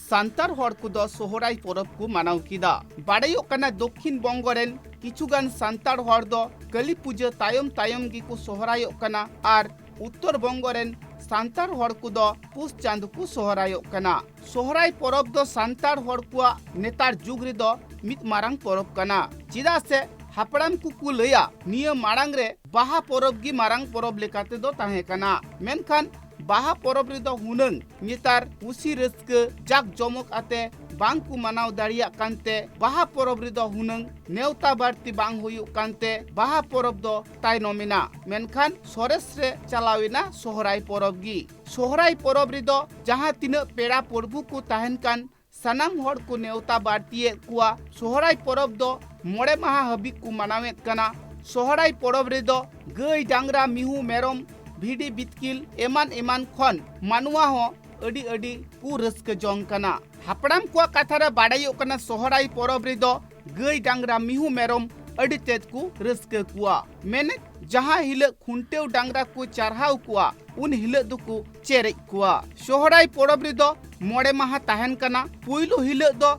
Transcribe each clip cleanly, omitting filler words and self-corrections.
सांतार हर कुदो सोहराय परब को मानाव किदा बाड़ायो कना दक्षिण बंग रेन किछुगान सांतार हर दो काली पूजा तायम तायम गी को सोहरायो कना आर उत्तर बंग रेन सांतार हर कुदो पुस चांद को सोहरायो कना। सोहराय परब दो सांतार हर कुआ नेतार जुग रे दो मित मारांग परब कना चिदा से हापड़ाम को लैया निया मारांग रे बाहा परब गी मारांग परब लेकाते दो ताहे कना मेनखान बाहा परब रे दो हुनंग नेतार खुशी रस्के जाक जमक आते बांग को मानाव दाड़िया कांते बाहा परब रे दो हुनंग नेवता बाड़ती बांग हुयु कांते बाहा परब दो तायनमिना मेनखान सरेस रे चलाविना सोहराय परब गी। सोहराय परब रे दो जहां तीना पेड़ा प्रभु को ताहेन कान सनाम हर को नेवता बाड़ती कुआ सोहराय परब दो मोड़े माहा हबिक को मानावेत कना। सोहराय परब रे दो गाय डांगरा मिहु मेरम भिडी बितकिल एमान एमान खन मानुआ हो अडी अडी को रस्के जंग कना। हापड़ाम को कथा रे बाड़ायो कना सोहराय परब रे दो गाय डांगरा मिहु मेरम अडी तेज को रस्के कुआ मेने जहां हिले खुंटेव डांगरा को चढ़ाव कुआ उन हिले दुको चेरे कुआ। सोहराय परब रे दो मोड़े माहा ताहेन कना पुइलो हिले दो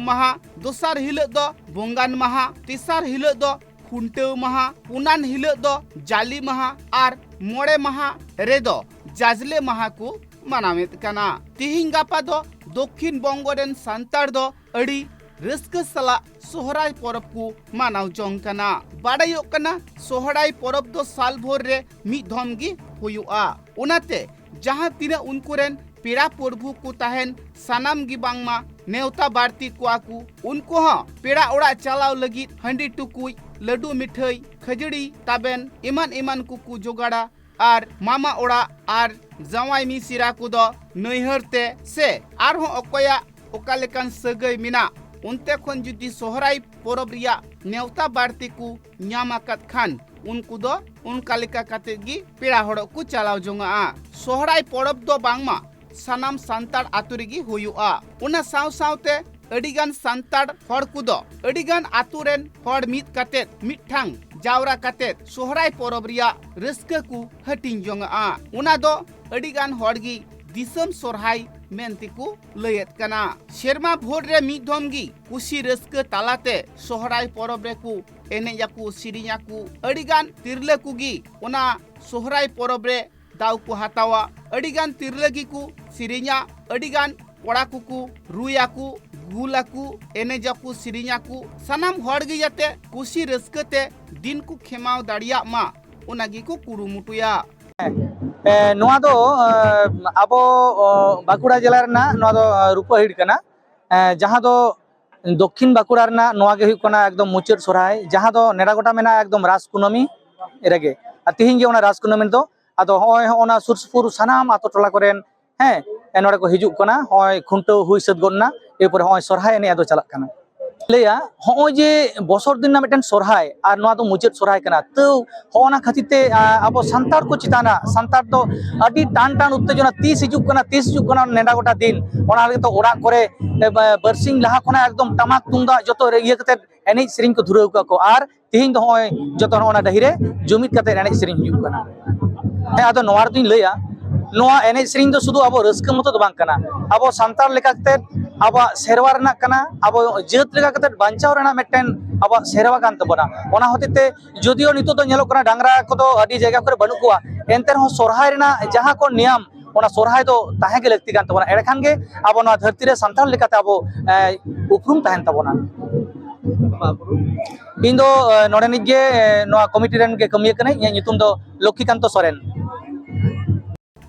माहा दोसार हिले दो बोंगान माहा तीसार हिले दो खुंटेव माहा पुनान हिले दो जाली माहा आर मोड़े माहा रे दो जाजले माहा को मानावेत कना। तिहिं गापा दो दक्षिण बंग रेन सांतार दो अड़ी रस्के सला सोहराय परब को मानाव जंग कना। बाड़ायो कना सोहराय परब दो साल भर रे मिद धम गी हुयुआ उनाते जहां तिना उनको रेन पेड़ा प्रभु को ताहेन सानाम गी बांगमा नेवता बाड़ती कुआकू उनको हाँ पेड़ा ओड़ा चलाव लगी हंडी टुकुई लड्डू मिठाई खजड़ी ताबेन इमान इमान को जोगाड़ा आर मामा ओड़ा आर जवाई मिसिरा को दो नैहरते से आर हो अकोया ओका लेकान सगै मिना उनते खन जुदी सोहराय परब रिया नेवता बाड़ती को न्यामाकत खान उनको दो उनका लेका काते गी पेड़ा हड़ो को चलाव जोंगा। सोहराय परब दो बांगमा सानाम सांतार आतु रेगी हुयुआ उना साव सावते अडिगान सांतार हड़ कुदो अडिगान आतु रेन हड़ मिद काते मिठांग जावरा काते सोहराय परब रिया रस्के को हटिंग जोंगा उना दो अडिगान हड़गी दिसम सोहराय मेनती को लयत कना। शेरमा भोर रे मिद धम गी खुशी रस्के तालाते सोहराय परब रे को एनेजाकू सिरियाकू अडिगान तिरले कुगी उना सोहराय परब रे दाव को हातावा अडिगान तिरलगी को सिरिया अडिगान कोड़ा को रुयाकू गुलाकू एनेजाकू सिरियाकू सनाम हड़गी जाते खुशी रस्कते दिन को खेमाव दाड़िया मा उनागी को कुरुमुटुया। नोआ दो आबो बाकुड़ा जिला रना नोआ दो रूपहिड़ कना जहां दो दक्षिण बाकुड़ा रना नोआ गे हुई कना एकदम मुचाद सोहराय जहां दो नेड़ागोटा मेना एकदम रास कुनमी रेगे तिहिं गे ओना रास कुनमी दो आदो होय होना सुरसुपुर सानाम आतो टोला कोरेन हैं नोडे को हिजुक कना होय खुंटो हुई सद गन्ना एरपर होय सोहराय एने आदो चलाक कना लेया होय जे बसर दिन ना मिटन सोहराय आर नोआ दो मुचाद सोहराय कना तो होना खातिरते आबो सांतार को चिताना सांतार दो अडी टान टान उत्तेजना 30 हिजुक कना नेडा गोटा दिन ओना लगे तो ओड़ा करे बरसिंग लहा खना एकदम टमाक तुंदा जतो इया कते एने सेरिंग को धुराव का को आर तिहिं दो होय जतो ओना डहिरे जुमिद कते एने सेरिंग हिजुक कना है आदो नोआर दिन लैया नोआ एने सेरिंग दो सुदु आबो रस्के मतो दो बांग कना आबो सांतार लेका कते आबो सेरवा रना कना आबो जेत लेका कते बांचाव रना मेटेन आबो सेरवा कान तबोना ओना होतेते जदियो नितो दो नेलो कना डांगरा को दो अडी जायगा करे बनु कुआ एनते हो सोहराय रना जहां को नियम ओना सोहराय दो ताहे गे लगती कान तबोना एड़े खान गे आबो नोआ धरती रे सांतार लेकाते आबो उपरुम ताहेन तबोना। इन दो नोडे निगे नोआ कमिटी रेन गे कमिया कने इया नितुम दो लक्ष्मीकांत सोरेन।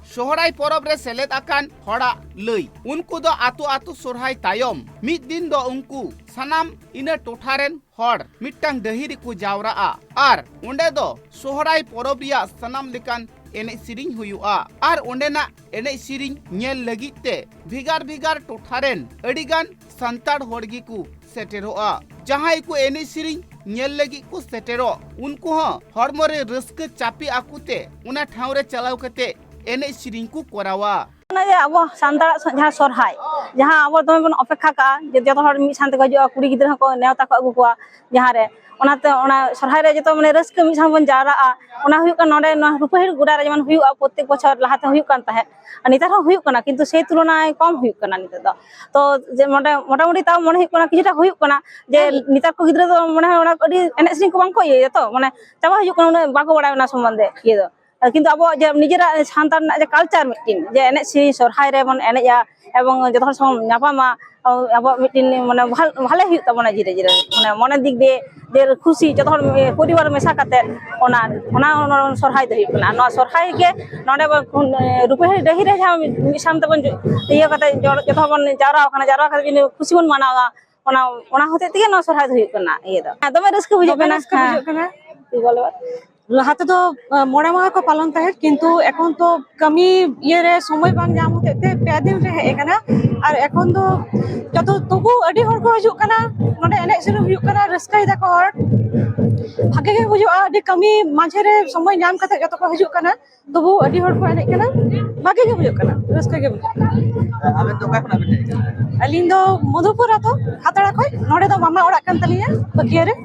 सोहराय परब रे सेलेद आकान हड़ा लई उनको दो आतु आतु सोहराय तायम मिद दिन दो उनको सनाम इना टोठारेन हड़ मिट्टांग दहिरी को जावरा आर उंडे दो सोहराय परब रिया सनाम लेकान एने सिरिंग हुयुआ आर उंडेना एने सिरिंग नेल लगिते भिगार भिगार टोठारेन अडिगान सांतार हड़गी को सेटेरोआ जहां को एने सिरिंग नेल लगी को सेटेरो उनको हड़मो रे रस्के चापी आकुते उना ठाव रे चलाव कते एने सिरिंग को कोरावा। अब सानतार जहाँ सरहाय जहाँ अब दमे बन अपेक्षा का जो हर मिद सानते को हजूआ कुड़ी गिद्रा को नेवता को अगू कोआ जहाँ रे ओनाते ओना सरहाय रे जो माने रस्क मिद साथ बन जाराआ ओना हुयु का नोडे ना रुपहिर गुडा रे जमन हुयु प्रत्येक बछर लाहाते हुयु कान ताहे नितार हो हुयु कना किंतु से तुलना कम हुयु कना निते तो जे मोटामुटी ताव मने हुयु कना किछटा हुयु कना जे नितार को गिद्रा दो मने ओना अडी एने सिंग को बांग को ये तो माने चाबा हुयु कना बाको बड़ा ओना संबंधे ये दो किंतु अब जे निजेरा सानतार जे कल्चर मिटिन जे एने सिरी सरहाय रे बन एनेया एवं जो हर सम नापामा अब मिटिन माने भाले हुयु तबना जिरे जिरे माने मने दिक दे जे खुशी जो हर परिवार मेसा काते ओना ओना सरहाय दे हुयु कना नो सरहाय के नोडे रुपहि दही रे जहां मि सानते बन इया काते जो बन जारा काते खुशी बन मनावा ओना ओना होते तिगे नो सरहाय दे हुयु कना ये दो दमे रस्क बुझु कना लाहाते तो मोड़ा माह को पालन ताहे किंतु एखन तो कमी ये रे समय बांग जाम होते ते पे दिन रे हे कना और एखन तो जतो तबु अडी हर को हजू कना नोडे एने सेनु हुयु कना रस्काय दा को हर भागे के बुझुआ अडी कमी माझे रे समय जाम कते जतो को हजू कना तबु अडी हर को एने कना भागे के बुझु कना रस्काय के बुझु आबे तो काखना बेटे अलिन दो मधुपुर तो हातड़ा कोई नोडे तो मामा ओड़ा कान तलिया बकिया रे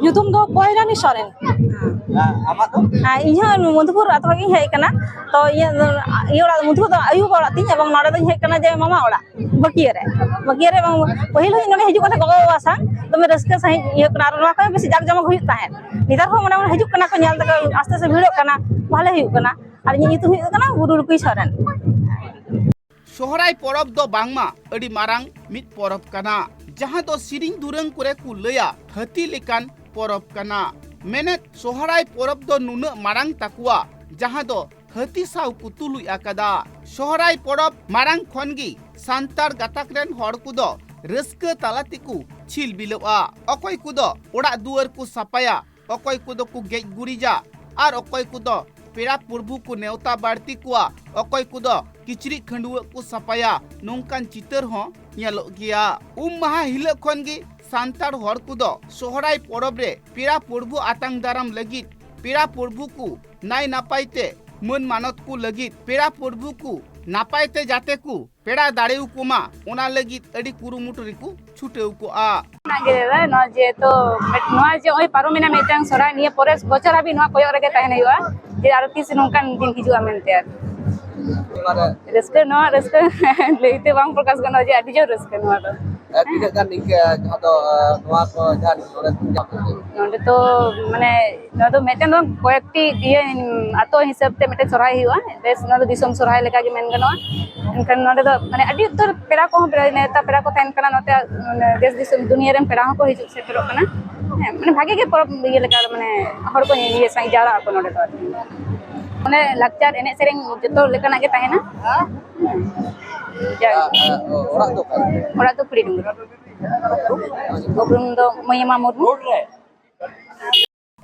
nyutum do poirani soren ama to inya Madhupur अथवा गिन हे कना तो ये ओड़ा मधुपुर तो आयु ओड़ा तिन एवं नोडे दो हे कना जे मामा ओड़ा बकिया रे पहिल हो नोडे हिजु कना गगो वासा तमे रस्का सही ये कना रवा का बेसी जाग जमक हुई ताहे नितार हो मने हिजु कना को ᱧᱮᱞ तक आस्ते से भिड़ो कना भाले हुई कना और ᱧᱩᱛᱩᱢ हुई कना बुरुरुकुई सोरेन सोहराय परब दो बांगमा अडी मारांग मिद परब कना जहाँ दो सिरिंग दुरंग करे कु लया हाथी लेकान परब कना मेने सोहराय परब दो नुन मारांग ताकुआ जहाँ दो हाथी साव कु तुलुय आकादा सोहराय परब मारांग खनगी सान्तार गाताक रेन हर कु दो रस्क तालाती कु छिल बिलोआ अकय कु दो ओड़ा दुआर कु सापाया अकय कु दो कु गेज गुरिजा और अकय कु दो पेड़ा प्रभु को नेवता बाड़ती कुआ अकय कु दो किचरी खंडुआ को सपाया नोंकान चितर हो ᱧᱮᱞᱚ गिया माहा हिल खनगी सान्तार हर कु दो सोहराय परब रे पेड़ा प्रभु आतांग दाराम लगित पेड़ा प्रभु को नाय नापायते मन मानत को लगित पेड़ा प्रभु को नापायते जाते को पेड़ा दाड़ेउ कुमा ओना लगित अडी कुरुमुटु रिकु छुटेउ को आ नागेला न जे तो नोआ जे ओय पारोमिना मेटांग सोरा निये परेस बचरा भी नोआ कोयो रेगे ताहेन हुआ जे आरो तीस नोंकान दिन हिजुआ मेनते रस्के नोआ रस्के लेते बांग प्रकाश गनो जे अडी जो रस्के नोआ दो tidak kan jahado noa ko jahan नोंडे तो माने नोआ दो मेटेन दो कोयक्टी दिए आतो हिसाब ते मेटे सोराय हुआ देश नोआ दो दिसम सोराय लेका गे मेन गनो एनकन नोंडे दो माने अडी उत्तर पेड़ा को नेता पेड़ा को तहन कना नोते देश दिसम दुनिया रे पेड़ा को हिजु सेटरो कना माने भागे के परब ये लेका माने हर को ये साई जारा को नोंडे तो माने लाकचार एने सेरेंग जतो लेकाना के ताहेना ओड़ा तो कुड़ी डुंगर उपरुम दो मयमा मुर्मू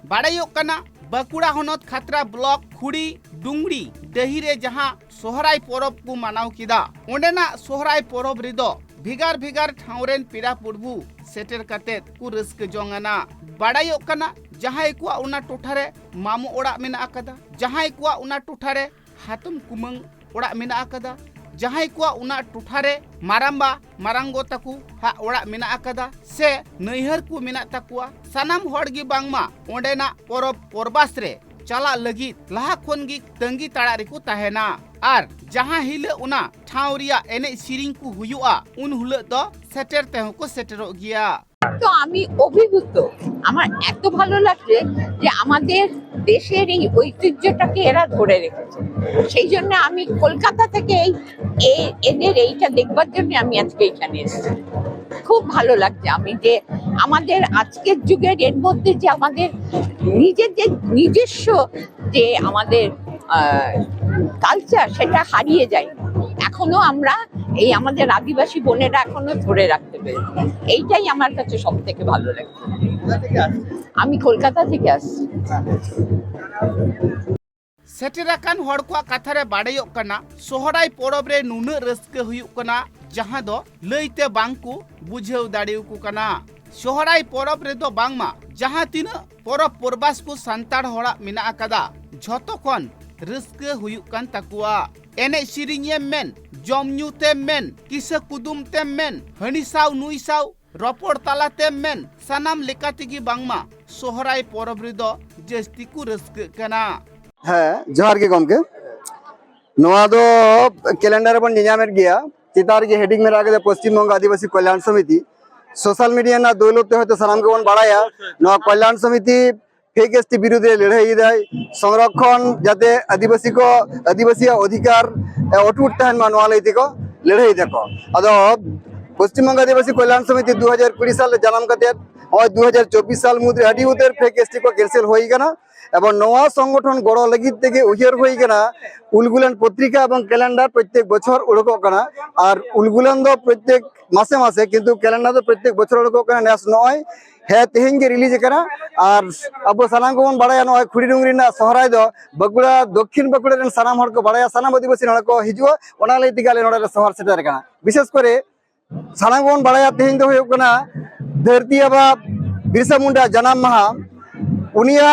बाड़ायो कना बाकुड़ा होनत खातरा ब्लॉक खुड़ी डुंगड़ी दहिरे जहां सोहराय परब को मानाव किदा ओंडेना सोहराय परब रिदो भिगार भिगार ठावरेन पेड़ा प्रभु सेटर काते कु रस्क जोंगाना बाड़ायो कना जहां कुआ उना टोठारे मामू ओड़ा मेना आकादा जहां कुआ उना टोठारे हातम कुमंग ओड़ा मेना आकादा जहां कुआ उना टोठारे माराम्बा मारांगो ताकू हा ओड़ा मेना आकादा से नैहर को मेना ताकुआ सानाम हड़गी बांगमा ओंडेना परब परबास रे चला लगित लहा खनगी तंगी ताड़ा रेको ताहेना और जहां हिले उना ठावरिया एने सिरिंग को हुयुआ उन हुले दो सेटर तेहो को सेटरो गिया তো আমি অভিভূত আমার এত ভালো লাগছে যে আমাদের দেশের এই ঐতিহ্যটাকে এরা ধরে রেখেছে সেই জন্য আমি কলকাতা থেকে এই এদের এইটা দেখবার জন্য আমি আজকে এখানে এসেছি খুব ভালো লাগছে আমি যে আমাদের আজকের যুগের এর মধ্যে যে আমাদের নিজস্ব যে আমাদের কালচার সেটা হারিয়ে যায় এখনো আমরা এই আমাদের আদিবাসী বোনেরা এখনো ধরে রাখতে পেরেছি এইটাই আমার কাছে সবথেকে ভালো লাগে আমি কলকাতা থেকে আসছি सेटेराकान हड़कुआ कथारे बाड़ायो कना सोहराय परब रे नुना रस्क हुयु कना जहां दो लइते बांगकु बुझेउ दाड़िउ को कना सोहराय परब रे दो बांगमा जहां तीना परब परबास को सान्ताड़ हड़ा मेना आकादा झतो खन रस्का हुयुक कान ताकुआ एने सिरिंगे मेन जमन्यू ते मेन किसा कुदुम ते मेन हनी साव नुई साव रपड़ ताला ते मेन सानाम लेकातिगी बांगमा सोहराय परब रेदो जस्ती को रस्का कना हाँ जोहार के गमके नोआ दो कैलेंडर बन निजामेर गया चितार के हेडिंग में राखे पश्चिम बंग आदिवासी कल्याण समिति सोशल मीडिया ना दोलते होते सामान को बन बढ़ाया नोआ कल्याण समिति फेक एसटी विरुद्धे लड़ाई दाय संरक्षण जाते आदिवासी अधिकार अटूट तहन मा नोआ लैते को लड़ाई देखो अदो पश्चिम बंग आदिवासी कल्याण समिति 2020 साल जन्म कते और 2024 साल मुद्रे अडी उतर फेक एसटी को कैंसिल होई गना एवं नवा संगठन गड़ो लगित तेगे उहियर होई गना उलगुलन पत्रिका एवं कैलेंडर प्रत्येक बछर उडको कना और उलगुलन दो प्रत्येक मासे मासे किंतु कैलेंडर दो प्रत्येक बछर उडको कना नेस नय है तेहें के रिलीज कना और अब सानाम को बड़ा नय खुड़ी डुंगरी ना सहराय दो बगुड़ा दक्षिण बगुड़ा रेन सानाम हर को बड़ा सानाम आदिवासी हर को हिजुआ ओना लई तिगाले नोडे सहर सेटर कना विशेष करे सानाम को बड़ा तेहें दो होय कना धरती आबा बिरसा मुंडा जन्म माहा उनिया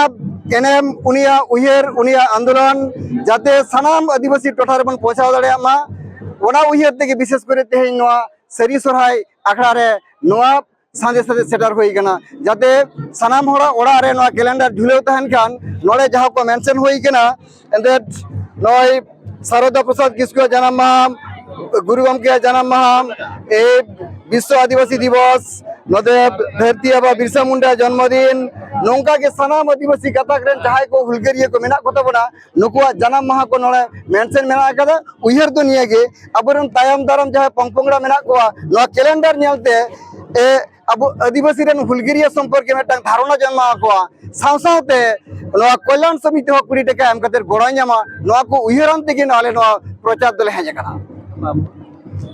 एनएम उनिया उहियर उनिया आंदोलन जाते सानाम आदिवासी टोठा रे बन पहुंचाव दाड़े मा ओना उहियर तेगे विशेष करे तेहें नोआ सरी सोरहाय आखड़ा रे नोआ सांदे साथे सेटर होई गना जाते सानाम होड़ा ओड़ा रे नोआ कैलेंडर झुलेव तहन खान नोडे जहां को मेंशन होई गना एंड दैट नोय शारदा प्रसाद किस्कु जन्म माहा गुरु गमके जन्म माहा ए विश्व आदिवासी दिवस नदे धरती आबा बिरसा मुंडा जन्मदिन नौका के सानाम आदिवासी गाताक रेन जहां को हुलगरिया को मेना को तबना नुकुआ जन्म माहा को नोडे मेंशन मेना कदा उहियर तो निये गे अबरन तायम दारम जहां पंगपोंगड़ा मेना को नो कैलेंडर नेलते ए अब आदिवासी रेन हुलगरिया संपर्क में टांग धारणा जन्मा को सावसावते नो कल्याण समिति हो कुड़ी टका एम कतर गोड़ा न्यामा नो को उहियरन तेगे नाले नो प्रचार दले हेजे कना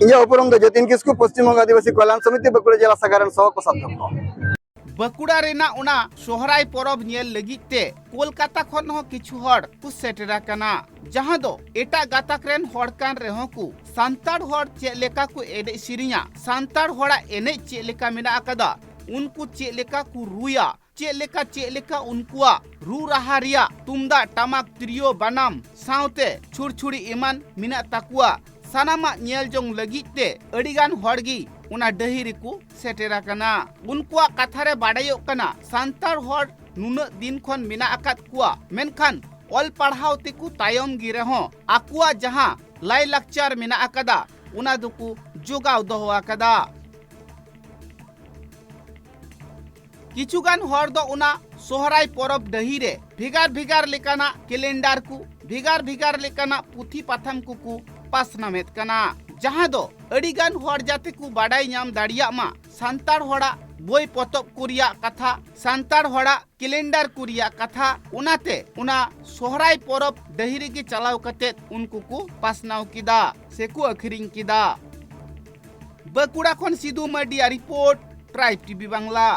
इया उपरम दो जतिन किस्कु पश्चिम बंग आदिवासी कल्याण समिति बकुड़ा जिला सागारन सह को साधक बकुड़ा रेना उना सोहराय परब नेल लगिते कोलकाता खन हो किछु हड़ कु सेटरा कना जहां दो एटा गाताक रेन हड़ कान रेहो कु सांताड़ हड़ चेलेका कु एडे सिरिया सांताड़ हड़ा एने चेलेका मेना अकदा उनको चेलेका कु रुया चेलेका उनकुआ रू रहा रिया तुमदा टमाक त्रियो बनाम साउते छुरछुरी इमान मिना ताकुआ सानामा नेल जोंग लगिते अडिगान हड़गी उना डहिरी को सेटेरा कना उनकुआ कथारे बाडायो कना सांतार हड़ नुना दिन खन मिना अकात कुआ मेनखान ऑल पढ़ाव तेकु तायम गिरे हो आकुआ जहां लाई लक्चर मिना अकदा उना दुकु जोगाव दोहो अकदा किचुगान हड़ दो उना सोहराय परब डहिरे भिगार भिगार लेकाना कैलेंडर को भिगार लेकाना पुथी पाथाम को पासनामेत कना जहां दो अडिगान हड़ जाते को बाडाय नाम दाड़िया मा सांताड़ हड़ा बोई पतब कुरिया कथा सांताड़ हड़ा कैलेंडर कुरिया कथा उनाते उना सोहराय परब डहिरी के चलाव कते उनको को पासनाव किदा सेकु अखरिंग किदा बकुड़ा खन सिधु मडिया रिपोर्ट ट्राइब टीवी बांग्ला।